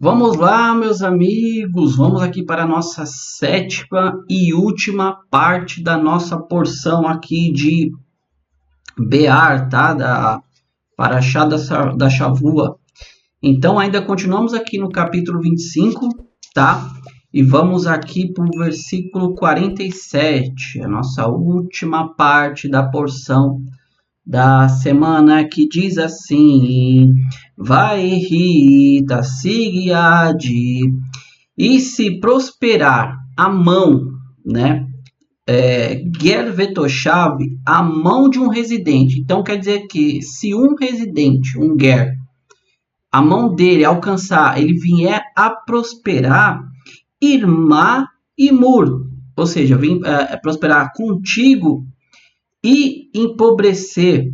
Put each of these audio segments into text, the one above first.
Vamos lá, meus amigos, vamos aqui para a nossa sétima e última parte da nossa porção aqui de Bear, tá? Da Paraxá da Shavua. Então, ainda continuamos aqui no capítulo 25, tá? E vamos aqui para o versículo 47, a nossa última parte da porção da semana, que diz assim: vai Rita, sigiade, e se prosperar a mão, né? Ger vetoshav, a mão de um residente. Então quer dizer que se um residente, um ger, a mão dele alcançar, ele vier a prosperar, irmá imur, ou seja, prosperar contigo e empobrecer,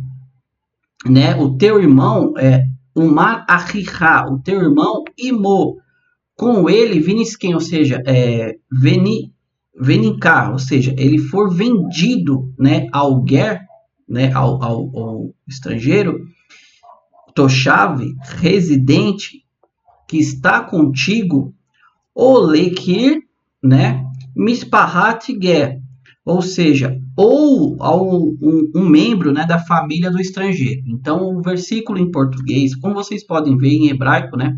né, o teu irmão, Umar Ahihá, o teu irmão Imo, com ele vinisquem, ou seja, venicar, ou seja, ele for vendido, né, ao ger, né, ao estrangeiro, toshave, residente, que está contigo, olekir, né, mispahat ger, ou seja, ou um membro, né, da família do estrangeiro. Então, o versículo em português, como vocês podem ver em hebraico, né,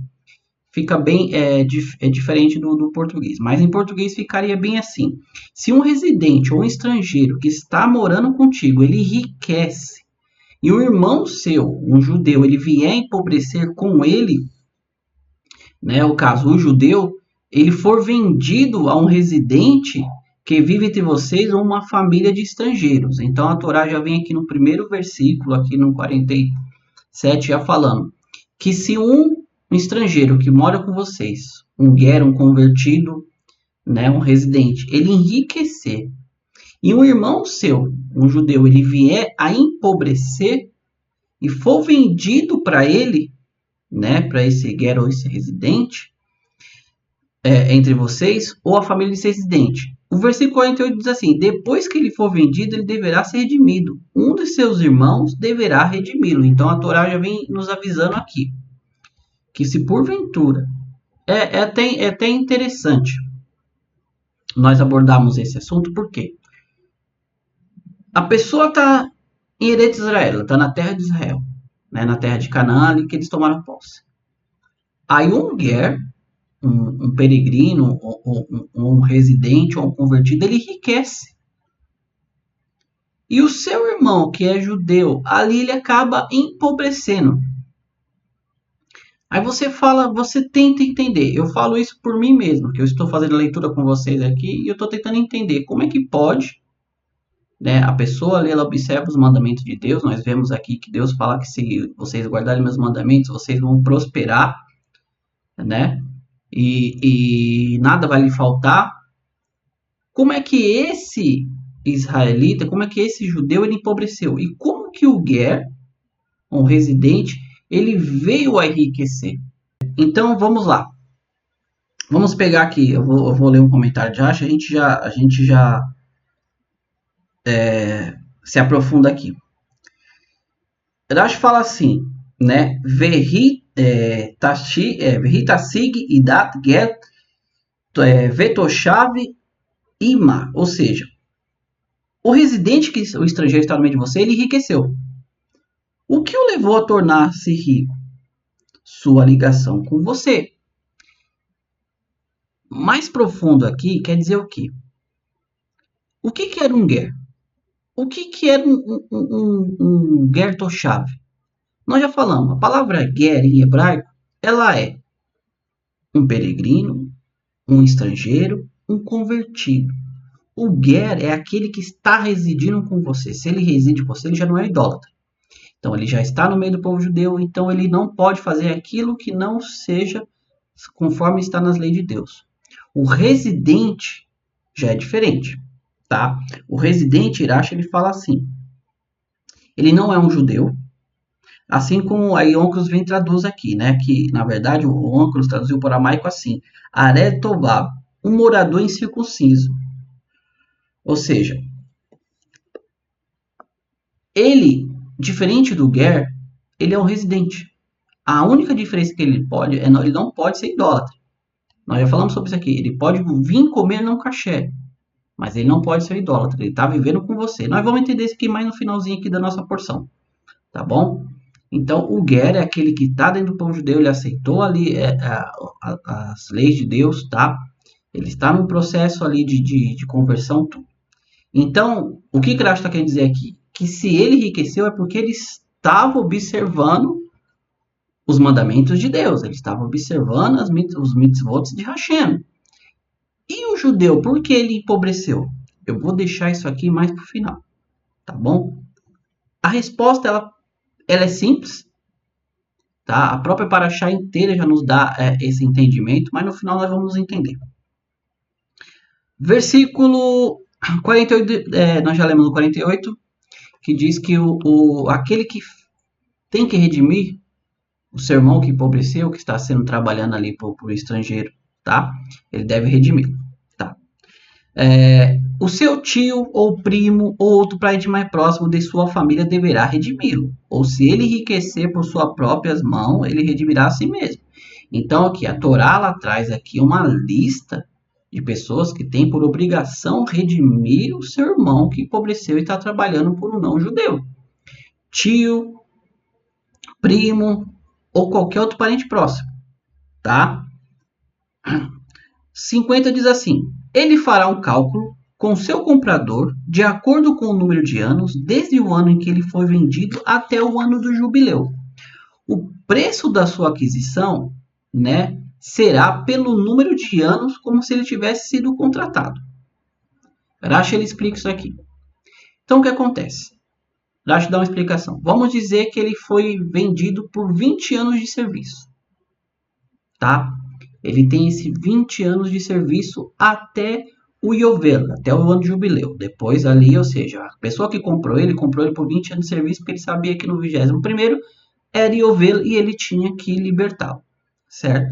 fica bem diferente do português. Mas em português ficaria bem assim: se um residente ou um estrangeiro que está morando contigo, ele enriquece, e um irmão seu, um judeu, ele vier empobrecer com ele, né, o caso, o judeu, ele for vendido a um residente que vive entre vocês ou uma família de estrangeiros. Então a Torá já vem aqui no primeiro versículo, aqui no 47, já falando que se um estrangeiro que mora com vocês, um ger, um convertido, né, um residente, ele enriquecer, e um irmão seu, um judeu, ele vier a empobrecer e for vendido para ele, né, para esse ger ou esse residente, entre vocês, ou a família desse residente. O versículo 48 diz assim: depois que ele for vendido, ele deverá ser redimido. Um de seus irmãos deverá redimi-lo. Então a Torá já vem nos avisando aqui que se porventura até interessante nós abordarmos esse assunto, porque a pessoa está em Eretz Israel, está na terra de Israel, né, na terra de Canaã, ali que eles tomaram posse. Aí um ger, um peregrino, um residente ou um convertido, ele enriquece. E o seu irmão, que é judeu, ali ele acaba empobrecendo. Aí você fala, você tenta entender. Eu falo isso por mim mesmo, que eu estou fazendo a leitura com vocês aqui e eu estou tentando entender como é que pode, né, a pessoa ela observa os mandamentos de Deus. Nós vemos aqui que Deus fala que se vocês guardarem meus mandamentos, vocês vão prosperar, né? E nada vai lhe faltar. Como é que esse israelita, como é que esse judeu ele empobreceu? E como que o ger, um residente, ele veio a enriquecer? Então vamos lá. Vamos pegar aqui, eu vou ler um comentário de Rashi, a gente já se aprofunda aqui. Rashi fala assim, né? Vehi tasig idat get vetoshav ima, ou seja, o residente, que o estrangeiro está no meio de você, ele enriqueceu. O que o levou a tornar-se rico? Sua ligação com você. Mais profundo aqui quer dizer o quê? O que era um ger? O que era um ger toshav? Nós já falamos, a palavra ger em hebraico, ela é um peregrino, um estrangeiro, um convertido. O ger é aquele que está residindo com você. Se ele reside com você, ele já não é idólatra. Então ele já está no meio do povo judeu, então ele não pode fazer aquilo que não seja conforme está nas leis de Deus. O residente já é diferente, tá? O residente, Irache, ele fala assim, ele não é um judeu, assim como a Onkelos vem traduz aqui, né? Que na verdade o Onkelos traduziu por aramaico assim, Ared Tovav, um morador incircunciso. Ou seja, ele, diferente do ger, ele é um residente. A única diferença que ele pode ele não pode ser idólatra. Nós já falamos sobre isso aqui. Ele pode vir comer não caché, mas ele não pode ser idólatra. Ele está vivendo com você. Nós vamos entender isso aqui mais no finalzinho aqui da nossa porção, tá bom? Então, o Ger é aquele que está dentro do povo judeu, ele aceitou ali as leis de Deus, tá? Ele está num processo ali de conversão. Então, o que Graça está querendo dizer aqui? Que se ele enriqueceu é porque ele estava observando os mandamentos de Deus, ele estava observando os mitzvot de Hashem. E o judeu, por que ele empobreceu? Eu vou deixar isso aqui mais para o final, tá bom? A resposta, ela é simples, tá? A própria Paraxá inteira já nos dá esse entendimento, mas no final nós vamos entender. Versículo 48, nós já lemos no 48, que diz que aquele que tem que redimir o seu irmão que empobreceu, que está sendo trabalhando ali para o estrangeiro, tá? Ele deve redimir, tá? O seu tio ou primo ou outro parente mais próximo de sua família deverá redimi-lo. Ou se ele enriquecer por suas próprias mãos, ele redimirá a si mesmo. Então aqui, a Torá lá traz aqui uma lista de pessoas que têm por obrigação redimir o seu irmão que empobreceu e está trabalhando por um não-judeu. Tio, primo ou qualquer outro parente próximo, tá? 50 diz assim: ele fará um cálculo com seu comprador de acordo com o número de anos, desde o ano em que ele foi vendido até o ano do jubileu. O preço da sua aquisição, né, será pelo número de anos como se ele tivesse sido contratado. Rashi, ele explica isso aqui. Então, o que acontece? Rashi dá uma explicação. Vamos dizer que ele foi vendido por 20 anos de serviço. Tá? Ele tem esse 20 anos de serviço até o Yovel, até o ano de jubileu. Depois ali, ou seja, a pessoa que comprou ele por 20 anos de serviço, porque ele sabia que no 21º era Yovel e ele tinha que libertá-lo, certo?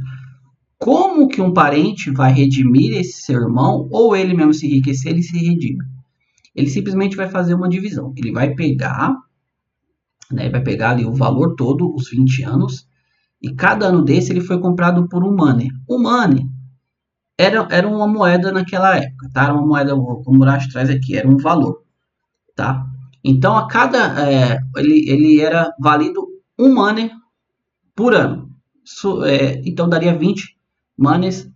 Como que um parente vai redimir esse seu irmão, ou ele mesmo se enriquecer, ele se redime? Ele simplesmente vai fazer uma divisão. Ele vai pegar, né, ali o valor todo, os 20 anos, e cada ano desse ele foi comprado por um money. O money era uma moeda naquela época, tá? Era uma moeda, como o Murash traz aqui, era um valor, tá? Então, a cada... ele era válido um money por ano. Então, daria 20 monies,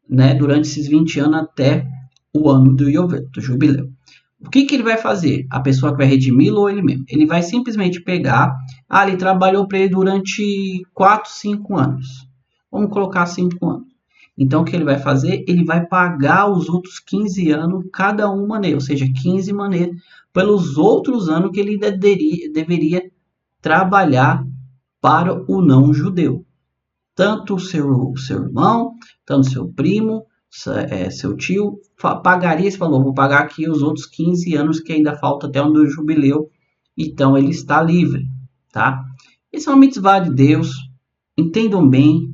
né, durante esses 20 anos até o ano do jubileu. O que ele vai fazer? A pessoa que vai redimi-lo ou ele mesmo? Ele vai simplesmente pegar... ele trabalhou para ele durante 4, 5 anos. Vamos colocar 5 anos. Então, o que ele vai fazer? Ele vai pagar os outros 15 anos, cada um maneira, ou seja, 15 maneiras, pelos outros anos que ele deveria trabalhar para o não-judeu. Tanto o seu irmão, tanto o seu primo, seu tio, pagaria esse valor. Vou pagar aqui os outros 15 anos que ainda falta até o do jubileu. Então, ele está livre, tá? Esse é uma mitzvah de Deus. Entendam bem.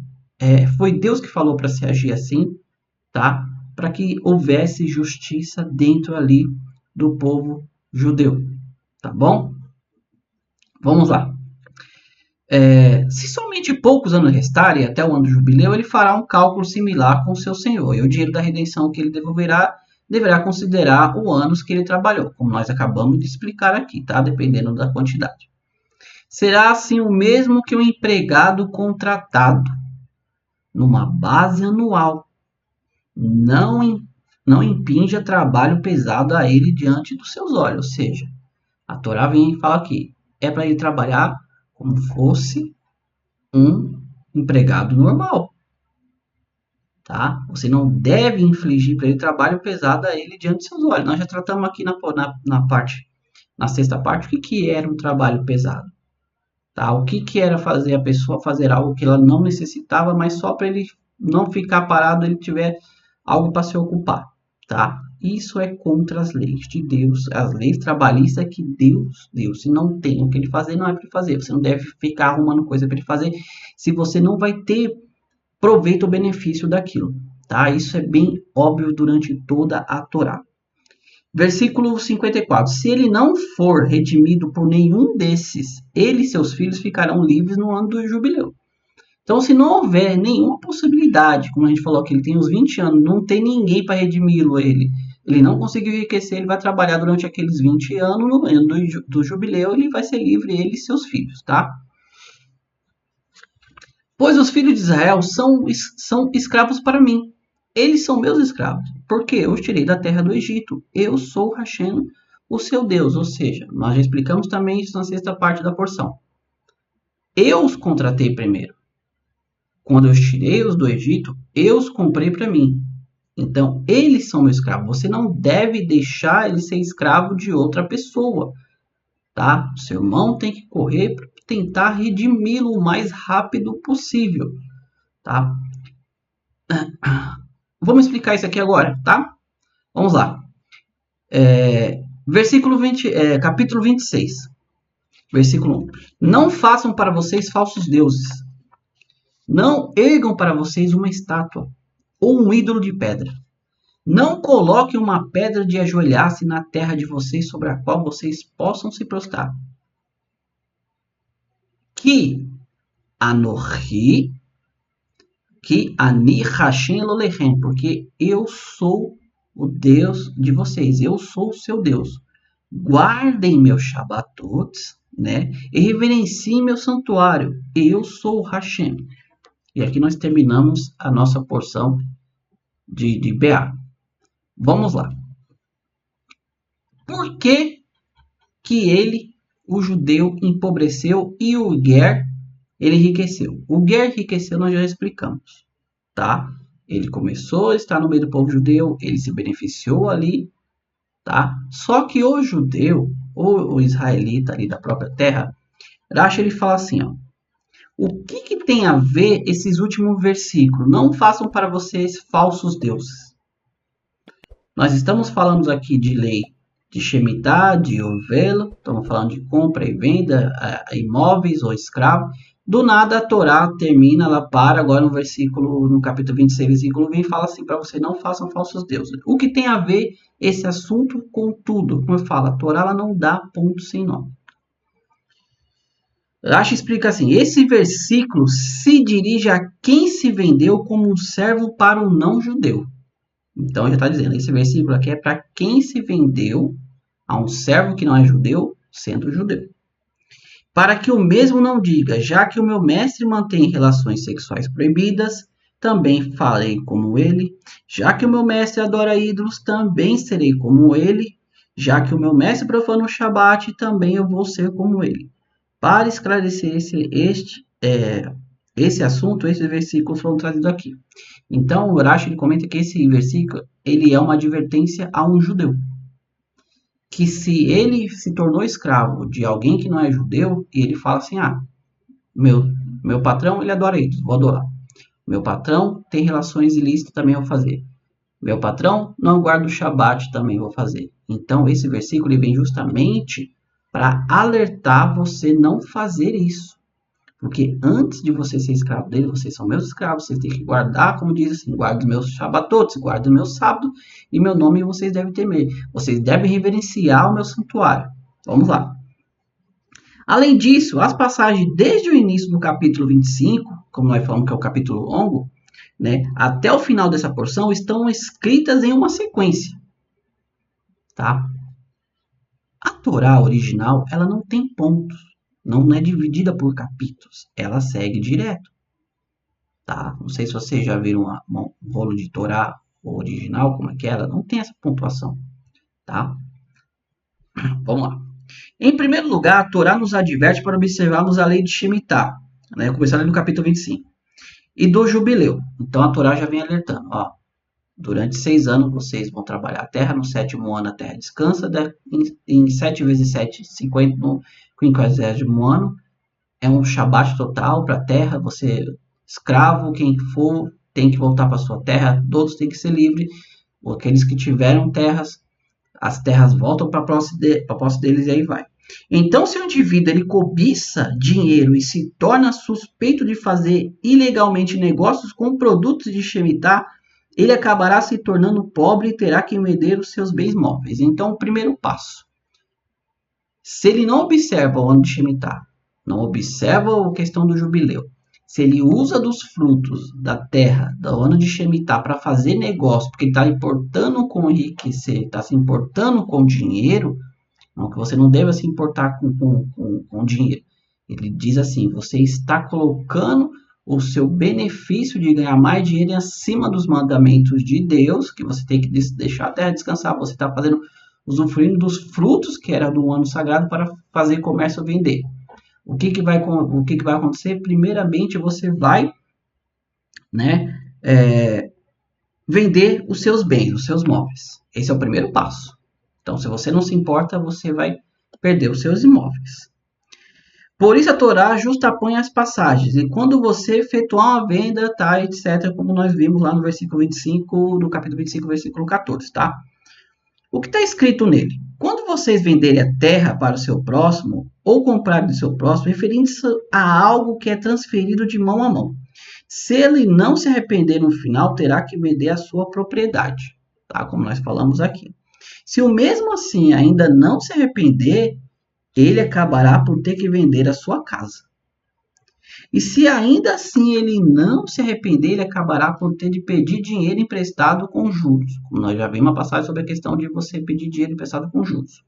Foi Deus que falou para se agir assim, tá? Para que houvesse justiça dentro ali do povo judeu, tá bom? Vamos lá. Se somente poucos anos restarem até o ano do jubileu, ele fará um cálculo similar com seu senhor, e o dinheiro da redenção que ele deverá considerar os anos que ele trabalhou, como nós acabamos de explicar aqui, tá? Dependendo da quantidade. Será assim o mesmo que um empregado contratado, numa base anual, não impinja trabalho pesado a ele diante dos seus olhos. Ou seja, a Torá vem e fala aqui, é para ele trabalhar como fosse um empregado normal, tá? Você não deve infligir para ele trabalho pesado a ele diante de seus olhos. Nós já tratamos aqui na sexta parte, o que era um trabalho pesado, tá? O que era fazer a pessoa fazer algo que ela não necessitava, mas só para ele não ficar parado, ele tiver algo para se ocupar, tá? Isso é contra as leis de Deus, as leis trabalhistas que Deus deu. Se não tem o que ele fazer, não é para ele fazer. Você não deve ficar arrumando coisa para ele fazer se você não vai ter proveito ou benefício daquilo, tá? Isso é bem óbvio durante toda a Torá. Versículo 54. Se ele não for redimido por nenhum desses, ele e seus filhos ficarão livres no ano do jubileu. Então, se não houver nenhuma possibilidade, como a gente falou que ele tem uns 20 anos, não tem ninguém para redimi-lo, ele não conseguiu enriquecer, ele vai trabalhar durante aqueles 20 anos, no ano do jubileu, ele vai ser livre, ele e seus filhos, tá? Pois os filhos de Israel são escravos para mim. Eles são meus escravos, porque eu os tirei da terra do Egito. Eu sou Hashem, o seu Deus. Ou seja, nós já explicamos também isso na sexta parte da porção. Eu os contratei primeiro. Quando eu tirei-os do Egito, eu os comprei para mim. Então, eles são meu escravo. Você não deve deixar ele ser escravo de outra pessoa, tá? Seu irmão tem que correr para tentar redimi-lo o mais rápido possível, tá? Vamos explicar isso aqui agora, tá? Vamos lá. Capítulo 26, versículo 1. Não façam para vocês falsos deuses. Não ergam para vocês uma estátua ou um ídolo de pedra. Não coloquem uma pedra de ajoelhar-se na terra de vocês sobre a qual vocês possam se prostrar. Que Anohi, que Ani Hashem Elohim, porque eu sou o Deus de vocês, eu sou o seu Deus. Guardem meus Shabbatot, né? E reverenciem meu santuário. Eu sou Hashem. E aqui nós terminamos a nossa porção de BA. Vamos lá. Por que ele, o judeu, empobreceu e o Ger, ele enriqueceu? O Ger enriqueceu, nós já explicamos, tá? Ele começou a estar no meio do povo judeu, ele se beneficiou ali, tá? Só que o judeu, ou o israelita ali da própria terra, Rashi ele fala assim, ó. O que tem a ver esses últimos versículos? Não façam para vocês falsos deuses. Nós estamos falando aqui de lei de Shemitah, de Orvelo, estamos falando de compra e venda, imóveis ou escravo. Do nada a Torá termina, ela para agora no versículo, no capítulo 26, versículo 20, fala assim para você, não façam falsos deuses. O que tem a ver esse assunto com tudo? Como eu falo, a Torá ela não dá ponto sem nó. Rashi explica assim, esse versículo se dirige a quem se vendeu como um servo para o não-judeu. Então já está dizendo, esse versículo aqui é para quem se vendeu a um servo que não é judeu, sendo judeu. Para que o mesmo não diga, já que o meu mestre mantém relações sexuais proibidas, também farei como ele. Já que o meu mestre adora ídolos, também serei como ele. Já que o meu mestre profana o Shabat, também eu vou ser como ele. Para esclarecer esse assunto, esses versículos foram trazidos aqui. Então, o Rashi comenta que esse versículo ele é uma advertência a um judeu. Que se ele se tornou escravo de alguém que não é judeu, ele fala assim, meu patrão ele adora ídolos, vou adorar. Meu patrão tem relações ilícitas, também vou fazer. Meu patrão não guarda o Shabat, também vou fazer. Então, esse versículo ele vem justamente para alertar você não fazer isso. Porque antes de você ser escravo dele, vocês são meus escravos, vocês têm que guardar, como diz assim, guarda os meus Shabbatot, guarda o meu sábado, e meu nome vocês devem temer. Vocês devem reverenciar o meu santuário. Vamos lá. Além disso, as passagens desde o início do capítulo 25, como nós falamos que é o capítulo longo, né, até o final dessa porção, estão escritas em uma sequência. Tá? A Torá original, ela não tem pontos. Não é dividida por capítulos. Ela segue direto. Tá? Não sei se vocês já viram um rolo de Torá original, como é que é. Ela não tem essa pontuação. Tá? Vamos lá. Em primeiro lugar, a Torá nos adverte para observarmos a lei de Shemitah. Né? Começando no capítulo 25. E do jubileu. Então a Torá já vem alertando. Ó, durante 6 anos vocês vão trabalhar a terra. No 7º ano a terra descansa. Em 7 vezes 7, 50 no 50º ano. É um Shabat total para a terra. Você, escravo, quem for, tem que voltar para sua terra. Todos têm que ser livres. Aqueles que tiveram terras, as terras voltam para a posse deles e aí vai. Então, se o indivíduo ele cobiça dinheiro e se torna suspeito de fazer ilegalmente negócios com produtos de Shemitah, ele acabará se tornando pobre e terá que vender os seus bens móveis. Então, o primeiro passo. Se ele não observa o ano de Shemitah, não observa a questão do jubileu, Se ele usa dos frutos da terra, do ano de Shemitah, para fazer negócio, porque ele está importando com enriquecer, está se importando com dinheiro, não que você não deva se importar com dinheiro. Ele diz assim, você está colocando o seu benefício de ganhar mais dinheiro acima dos mandamentos de Deus, que você tem que deixar a terra descansar, você está fazendo, usufruindo dos frutos que era do ano sagrado para fazer comércio ou vender. O que vai acontecer? Primeiramente, você vai, né, vender os seus bens, os seus móveis. Esse é o primeiro passo. Então, se você não se importa, você vai perder os seus imóveis. Por isso a Torá justapõe as passagens. E quando você efetuar uma venda, tá, etc., como nós vimos lá no versículo 25, no capítulo 25, versículo 14, tá? O que está escrito nele? Quando vocês venderem a terra para o seu próximo, ou comprarem do seu próximo, referindo-se a algo que é transferido de mão a mão. Se ele não se arrepender no final, terá que vender a sua propriedade, tá? Como nós falamos aqui. Se o mesmo assim ainda não se arrepender, ele acabará por ter que vender a sua casa. E se ainda assim ele não se arrepender, ele acabará por ter de pedir dinheiro emprestado com juros. Como nós já vimos uma passagem sobre a questão de você pedir dinheiro emprestado com juros.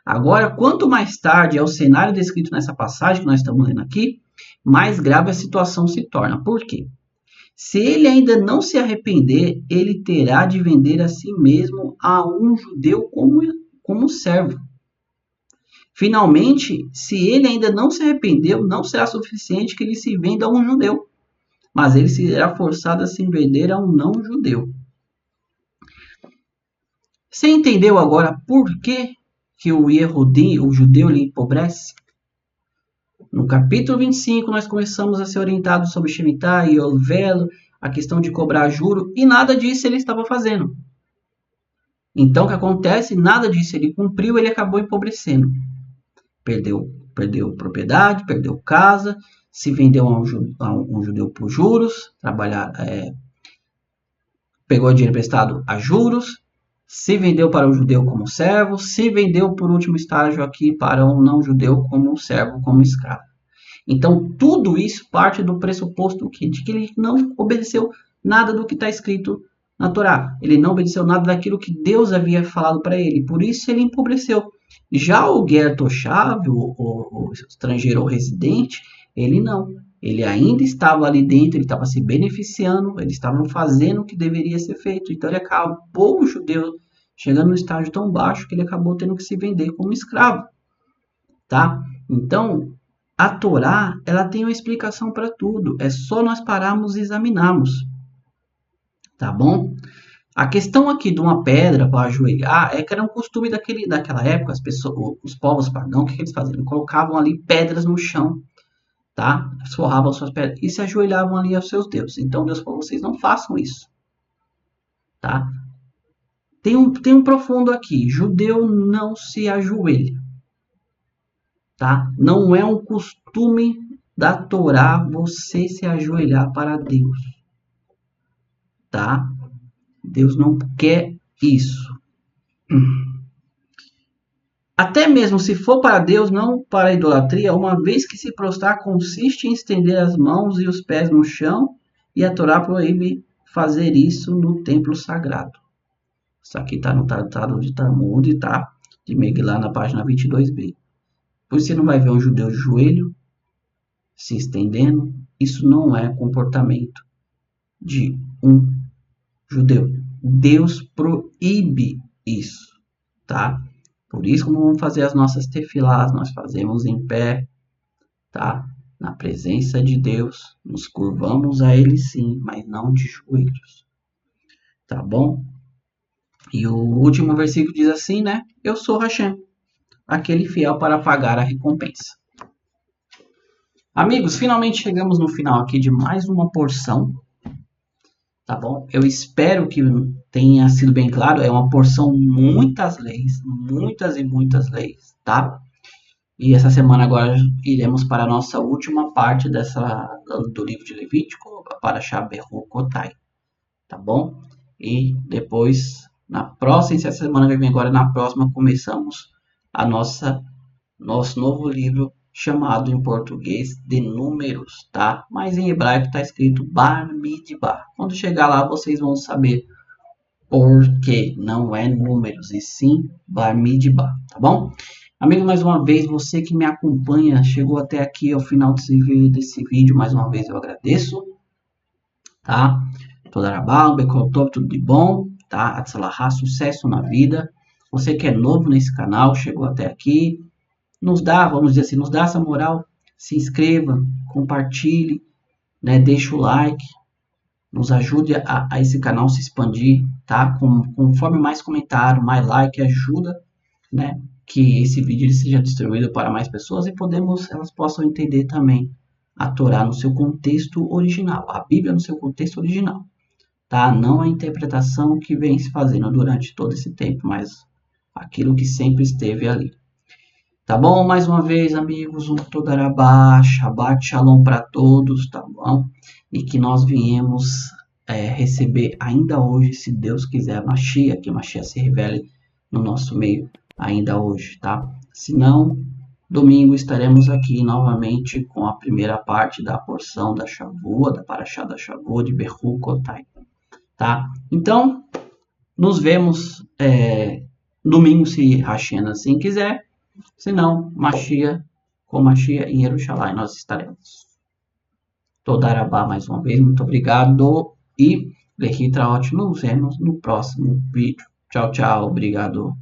Agora, quanto mais tarde é o cenário descrito nessa passagem que nós estamos lendo aqui, mais grave a situação se torna. Por quê? Se ele ainda não se arrepender, ele terá de vender a si mesmo a um judeu como servo. Finalmente, se ele ainda não se arrependeu, não será suficiente que ele se venda a um judeu, mas ele será forçado a se vender a um não-judeu. Você entendeu agora por que o Yehudim, o judeu, ele empobrece? No capítulo 25, nós começamos a ser orientados sobre Shemitah e Olvelo, a questão de cobrar juro, e nada disso ele estava fazendo. Então, o que acontece? Nada disso ele cumpriu, ele acabou empobrecendo. Perdeu propriedade, perdeu casa, se vendeu a um judeu por juros, pegou dinheiro emprestado a juros, se vendeu para o judeu como servo, se vendeu por último estágio aqui para um não judeu como servo, como escravo. Então, tudo isso parte do pressuposto de que ele não obedeceu nada do que está escrito na Torá. Ele não obedeceu nada daquilo que Deus havia falado para ele. Por isso, ele empobreceu. Já o Ger Toshav, o estrangeiro ou residente, ele não. Ele ainda estava ali dentro, ele estava se beneficiando, eles estavam fazendo o que deveria ser feito. Então, ele acabou, o judeu, chegando no estágio tão baixo que ele acabou tendo que se vender como escravo. Tá? Então, a Torá, ela tem uma explicação para tudo. É só nós pararmos e examinarmos. Tá bom? A questão aqui de uma pedra para ajoelhar é que era um costume daquela época, os povos pagãos, o que eles faziam? Eles colocavam ali pedras no chão, tá? Forravam suas pedras e se ajoelhavam ali aos seus deuses. Então Deus falou, vocês não façam isso, tá? Tem um profundo aqui, judeu não se ajoelha, tá? Não é um costume da Torá você se ajoelhar para Deus, tá? Deus não quer isso. Até mesmo se for para Deus, não para a idolatria, uma vez que se prostrar consiste em estender as mãos e os pés no chão, e a Torá proíbe fazer isso no templo sagrado. Isso aqui está no Tratado de Talmud, tá? De Megillah, na página 22b. Por isso você não vai ver um judeu de joelho se estendendo. Isso não é comportamento de um judeu. Deus proíbe isso, tá? Por isso, como vamos fazer as nossas tefilás, nós fazemos em pé, tá? Na presença de Deus, nos curvamos a Ele sim, mas não de joelhos, tá bom? E o último versículo diz assim, né? Eu sou Hashem, aquele fiel para pagar a recompensa. Amigos, finalmente chegamos no final aqui de mais uma porção, tá bom? Eu espero que tenha sido bem claro, é uma porção, muitas leis, muitas e muitas leis, tá? E essa semana agora iremos para a nossa última parte do livro de Levítico, para Berrocotai, tá bom? E depois, na próxima, se essa semana vai vir agora, na próxima começamos nosso novo livro chamado em português de números, tá? Mas em hebraico está escrito Bar Midbar. Quando chegar lá, vocês vão saber por que não é números, e sim Bar Midbar, tá bom? Amigo, mais uma vez, você que me acompanha, chegou até aqui ao final desse vídeo, mais uma vez eu agradeço, tá? Todarabá, Bekoltov, tudo de bom, tá? Atzalahá, sucesso na vida. Você que é novo nesse canal, chegou até aqui, nos dá, vamos dizer assim, nos dá essa moral, se inscreva, compartilhe, né? Deixa o like, nos ajude a esse canal se expandir, tá? Conforme mais comentário, mais like, ajuda, né? Que esse vídeo seja distribuído para mais pessoas e elas possam entender também a Torá no seu contexto original, a Bíblia no seu contexto original, tá? Não a interpretação que vem se fazendo durante todo esse tempo, mas aquilo que sempre esteve ali. Tá bom? Mais uma vez, amigos, um Todarabá, Shabbat Shalom para todos, tá bom? E que nós viemos receber ainda hoje, se Deus quiser, a Mashiach, que a Mashiach se revele no nosso meio ainda hoje, tá? Se não, domingo estaremos aqui novamente com a primeira parte da porção da Shavua, da Parashá da Shavua, de Bechukotai, tá? Então, nos vemos domingo, se Hashem assim quiser. Se não, com Mashiach em Jerusalém nós estaremos. Todarabá mais uma vez, muito obrigado e Lehitraot, nos vemos no próximo vídeo. Tchau, tchau, obrigado.